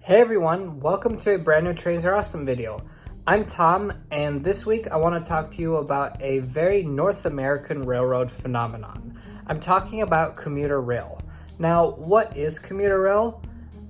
Hey everyone, welcome to a brand new Trains Are Awesome video. I'm Tom, and this week I want to talk to you about a very North American railroad phenomenon. I'm talking about commuter rail. Now, what is commuter rail?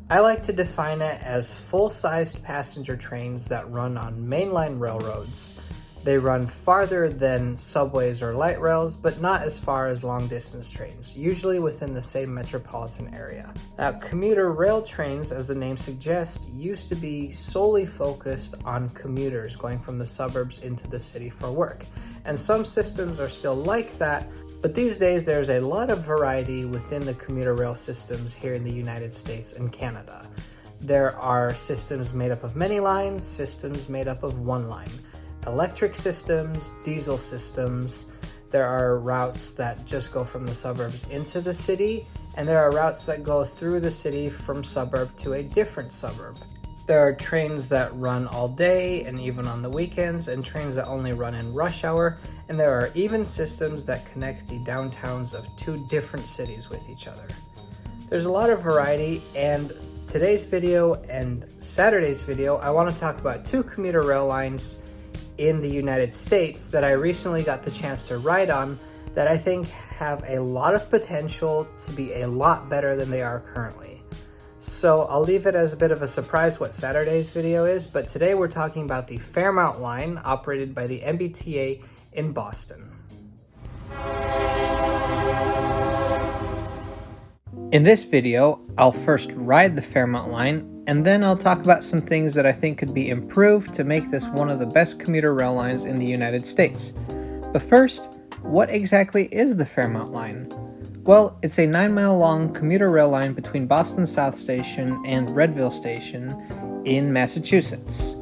I like to define it as full-sized passenger trains that run on mainline railroads. They run farther than subways or light rails, but not as far as long-distance trains, usually within the same metropolitan area. Now, commuter rail trains, as the name suggests, used to be solely focused on commuters going from the suburbs into the city for work. And some systems are still like that, but these days there's a lot of variety within the commuter rail systems here in the United States and Canada. There are systems made up of many lines, systems made up of one line. Electric systems, diesel systems. There are routes that just go from the suburbs into the city, and there are routes that go through the city from suburb to a different suburb. There are trains that run all day and even on the weekends, and trains that only run in rush hour, and there are even systems that connect the downtowns of two different cities with each other. There's a lot of variety, and today's video and Saturday's video, I want to talk about two commuter rail lines in the United States that I recently got the chance to ride on that I think have a lot of potential to be a lot better than they are currently. So I'll leave it as a bit of a surprise what Saturday's video is, but today we're talking about the Fairmount Line operated by the MBTA in Boston. In this video, I'll first ride the Fairmount Line, and then I'll talk about some things that I think could be improved to make this one of the best commuter rail lines in the United States. But first, what exactly is the Fairmount Line? Well, it's a 9-mile long commuter rail line between Boston South Station and Readville Station in Massachusetts.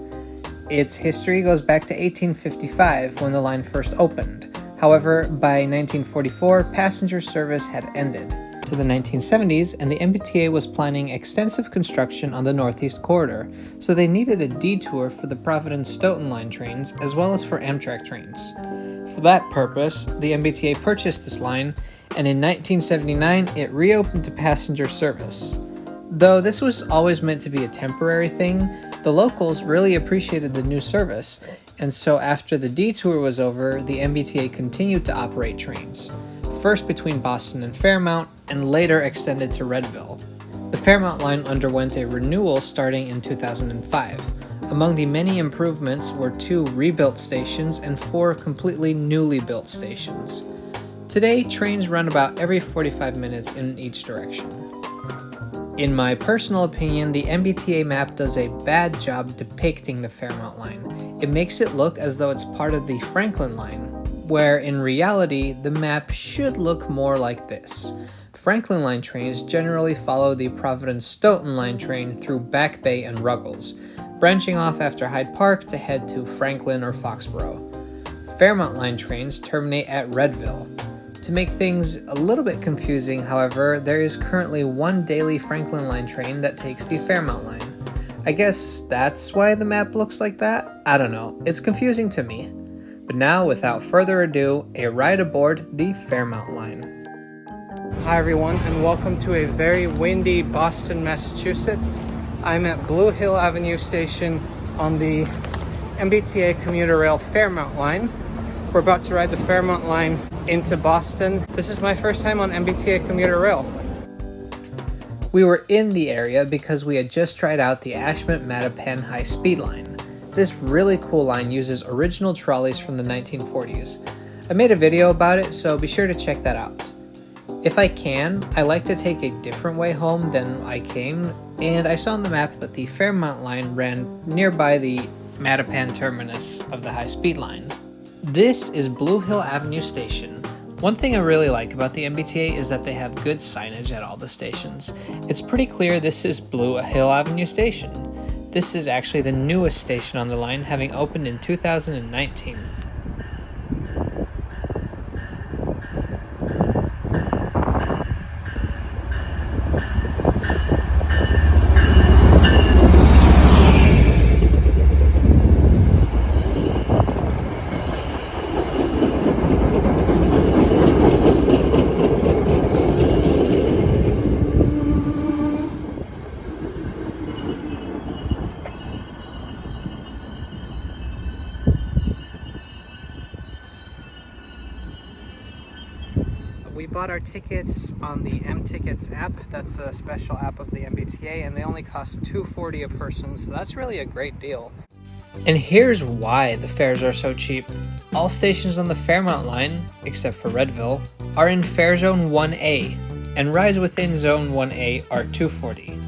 Its history goes back to 1855 when the line first opened. However, by 1944, passenger service had ended. To the 1970s, and the MBTA was planning extensive construction on the Northeast Corridor, so they needed a detour for the Providence-Stoughton line trains as well as for Amtrak trains. For that purpose, the MBTA purchased this line, and in 1979 it reopened to passenger service. Though this was always meant to be a temporary thing, the locals really appreciated the new service, and so after the detour was over, the MBTA continued to operate trains. First between Boston and Fairmount, and later extended to Readville. The Fairmount Line underwent a renewal starting in 2005. Among the many improvements were 2 rebuilt stations and 4 completely newly built stations. Today, trains run about every 45 minutes in each direction. In my personal opinion, the MBTA map does a bad job depicting the Fairmount Line. It makes it look as though it's part of the Franklin Line, where in reality, the map should look more like this. Franklin Line trains generally follow the Providence-Stoughton Line train through Back Bay and Ruggles, branching off after Hyde Park to head to Franklin or Foxborough. Fairmount Line trains terminate at Readville. To make things a little bit confusing, however, there is currently one daily Franklin Line train that takes the Fairmount Line. I guess that's why the map looks like that? I don't know, it's confusing to me. But now, without further ado, a ride aboard the Fairmount Line. Hi everyone, and welcome to a very windy Boston, Massachusetts. I'm at Blue Hill Avenue Station on the MBTA commuter rail Fairmount Line. We're about to ride the Fairmount Line into Boston. This is my first time on MBTA commuter rail. We were in the area because we had just tried out the Ashmont-Mattapan high-speed line. This really cool line uses original trolleys from the 1940s. I made a video about it, so be sure to check that out. If I can, I like to take a different way home than I came, and I saw on the map that the Fairmount Line ran nearby the Mattapan terminus of the high-speed line. This is Blue Hill Avenue Station. One thing I really like about the MBTA is that they have good signage at all the stations. It's pretty clear this is Blue Hill Avenue Station. This is actually the newest station on the line, having opened in 2019. bought our tickets on the M-Tickets app. That's a special app of the MBTA, and they only cost $2.40 a person, so that's really a great deal. And here's why the fares are so cheap. All stations on the Fairmount Line, except for Redville, are in Fare Zone 1A, and rides within Zone 1A are $2.40.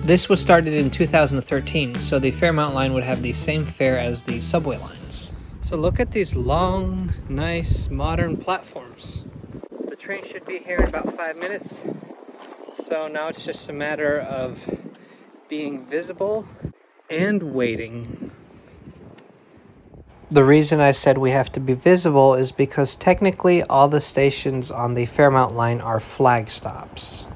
This was started in 2013, so the Fairmount Line would have the same fare as the subway lines. So look at these long, nice, modern platforms. The train should be here in about 5 minutes, so now it's just a matter of being visible and waiting. The reason I said we have to be visible is because technically all the stations on the Fairmount Line are flag stops.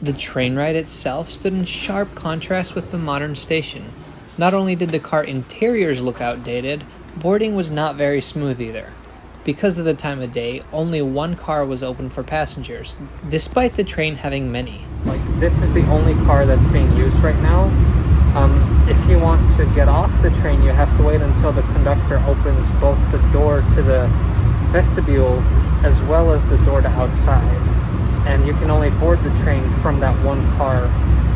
The train ride itself stood in sharp contrast with the modern station. Not only did the car interiors look outdated, boarding was not very smooth either. Because of the time of day, only one car was open for passengers, despite the train having many. This is the only car that's being used right now. If you want to get off the train, you have to wait until the conductor opens both the door to the vestibule as well as the door to outside. And you can only board the train from that one car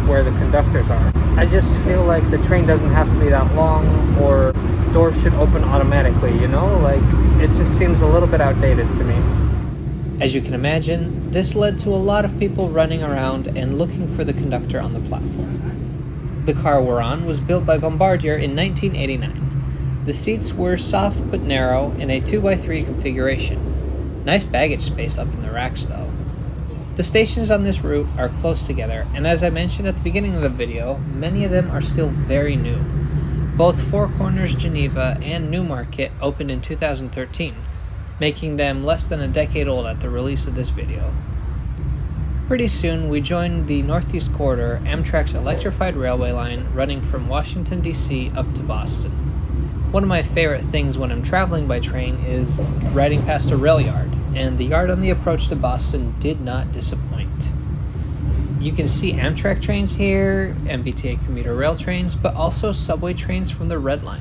where the conductors are. I just feel like the train doesn't have to be that long, or doors should open automatically, you know? Like, it just seems a little bit outdated to me. As you can imagine, this led to a lot of people running around and looking for the conductor on the platform. The car we're on was built by Bombardier in 1989. The seats were soft but narrow in a 2x3 configuration. Nice baggage space up in the racks though. The stations on this route are close together, and as I mentioned at the beginning of the video, many of them are still very new. Both Four Corners Geneva and Newmarket opened in 2013, making them less than a decade old at the release of this video. Pretty soon, we joined the Northeast Corridor, Amtrak's electrified railway line running from Washington, D.C. up to Boston. One of my favorite things when I'm traveling by train is riding past a rail yard, and the yard on the approach to Boston did not disappoint. You can see Amtrak trains here, MBTA commuter rail trains, but also subway trains from the Red Line.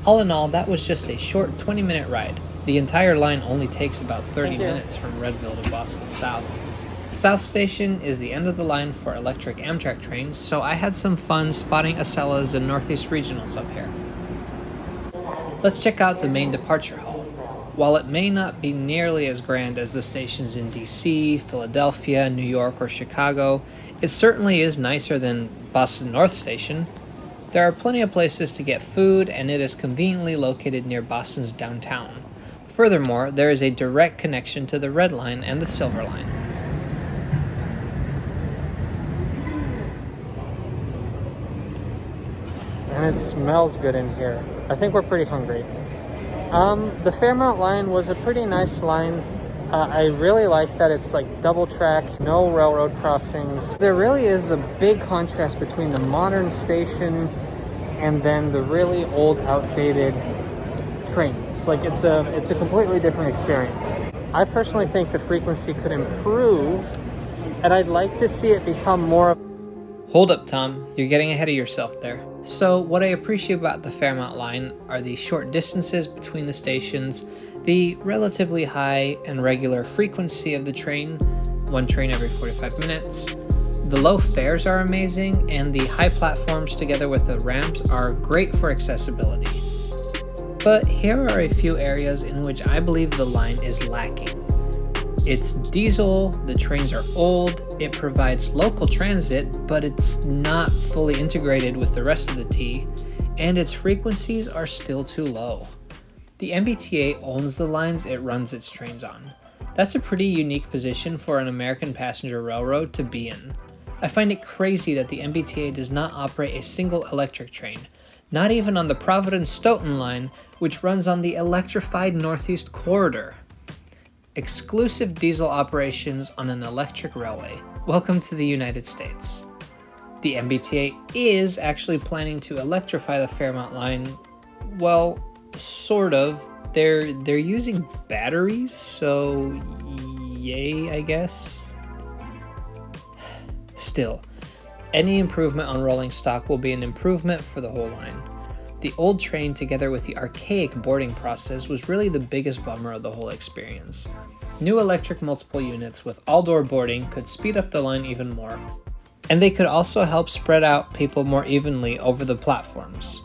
All in all, that was just a short 20-minute ride. The entire line only takes about 30 minutes from Redville to Boston South. South Station is the end of the line for electric Amtrak trains, so I had some fun spotting Acellas and Northeast Regionals up here. Let's check out the main departure hall. While it may not be nearly as grand as the stations in DC, Philadelphia, New York, or Chicago, it certainly is nicer than Boston North Station. There are plenty of places to get food, and it is conveniently located near Boston's downtown. Furthermore, there is a direct connection to the Red Line and the Silver Line. And it smells good in here. I think we're pretty hungry. The Fairmount Line was a pretty nice line. I really like that it's like double track, no railroad crossings. There really is a big contrast between the modern station and then the really old, outdated trains. Like it's a completely different experience. I personally think the frequency could improve, and I'd like to see it become more. Hold up, Tom. You're getting ahead of yourself there. So what I appreciate about the Fairmount Line are the short distances between the stations, the relatively high and regular frequency of the train, one train every 45 minutes. The low fares are amazing, and the high platforms together with the ramps are great for accessibility. But here are a few areas in which I believe the line is lacking. It's diesel, the trains are old, it provides local transit, but it's not fully integrated with the rest of the T, and its frequencies are still too low. The MBTA owns the lines it runs its trains on. That's a pretty unique position for an American passenger railroad to be in. I find it crazy that the MBTA does not operate a single electric train, not even on the Providence-Stoughton line, which runs on the electrified Northeast Corridor. Exclusive diesel operations on an electric railway. Welcome to the United States. The MBTA is actually planning to electrify the Fairmount Line. Well, sort of. They're using batteries, so yay, I guess. Still, any improvement on rolling stock will be an improvement for the whole line. The old train, together with the archaic boarding process, was really the biggest bummer of the whole experience. New electric multiple units with all-door boarding could speed up the line even more. And they could also help spread out people more evenly over the platforms.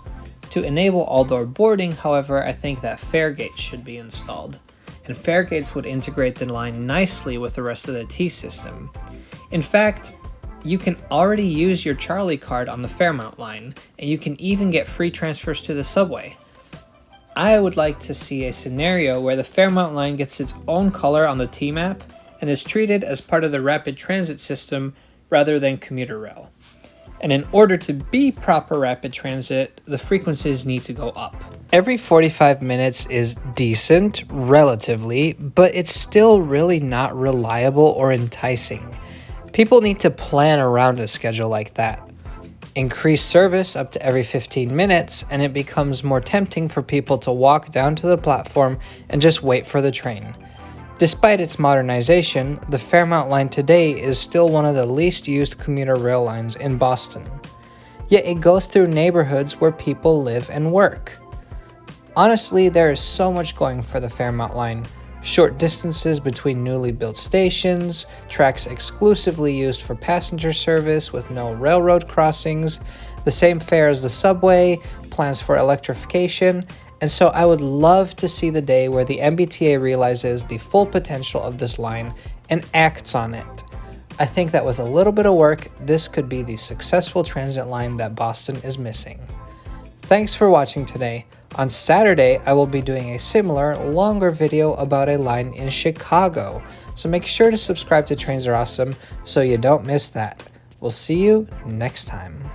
To enable all-door boarding, however, I think that fare gates should be installed. And fare gates would integrate the line nicely with the rest of the T system. In fact, you can already use your Charlie card on the Fairmount Line, and you can even get free transfers to the subway. I would like to see a scenario where the Fairmount Line gets its own color on the T-map and is treated as part of the rapid transit system rather than commuter rail. And in order to be proper rapid transit, the frequencies need to go up. Every 45 minutes is decent, relatively, but it's still really not reliable or enticing. People need to plan around a schedule like that. Increase service up to every 15 minutes, and it becomes more tempting for people to walk down to the platform and just wait for the train. Despite its modernization, the Fairmount Line today is still one of the least used commuter rail lines in Boston. Yet it goes through neighborhoods where people live and work. Honestly, there is so much going for the Fairmount Line. Short distances between newly built stations, tracks exclusively used for passenger service with no railroad crossings, the same fare as the subway, plans for electrification, and so I would love to see the day where the MBTA realizes the full potential of this line and acts on it. I think that with a little bit of work, this could be the successful transit line that Boston is missing. Thanks for watching today. On Saturday, I will be doing a similar, longer video about a line in Chicago, so make sure to subscribe to Trains Are Awesome so you don't miss that. We'll see you next time.